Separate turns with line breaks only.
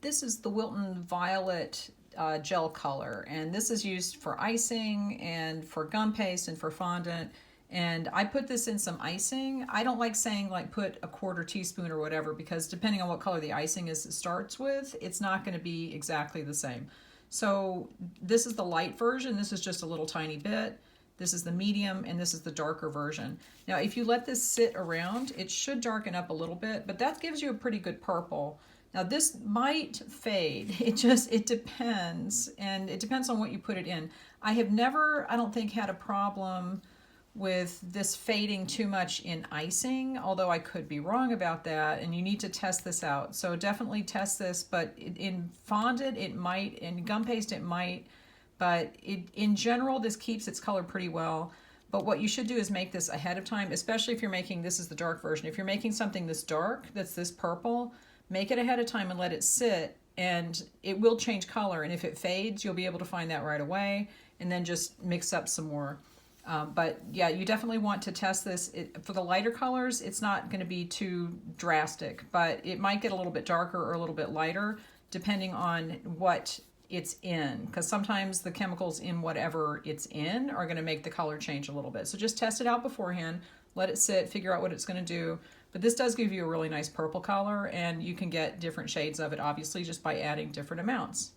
This is the Wilton Violet gel color, and this is used for icing and for gum paste and for fondant. And I put this in some icing. I don't like saying like put a quarter teaspoon or whatever, because depending on what color the icing is it starts with, it's not going to be exactly the same. So this is the light version. This is just a little tiny bit. This is the medium, and this is the darker version. Now, if you let this sit around, it should darken up a little bit, but that gives you a pretty good purple. Now, this might fade. It depends, and it depends on what you put it in. I have never, I don't think, had a problem with this fading too much in icing, although I could be wrong about that, and you need to test this out. So definitely test this, but in fondant it might, in gum paste it might, but in general this keeps its color pretty well. But what you should do is make this ahead of time, especially if you're making, this is the dark version, if you're making something this dark, that's this purple, make it ahead of time and let it sit, and it will change color, and if it fades you'll be able to find that right away, and then just mix up some more. But yeah, you definitely want to test this. For the lighter colors, it's not going to be too drastic, but it might get a little bit darker or a little bit lighter depending on what it's in, because sometimes the chemicals in whatever it's in are going to make the color change a little bit. So just test it out beforehand, let it sit, figure out what it's going to do. But this does give you a really nice purple color, and you can get different shades of it obviously just by adding different amounts.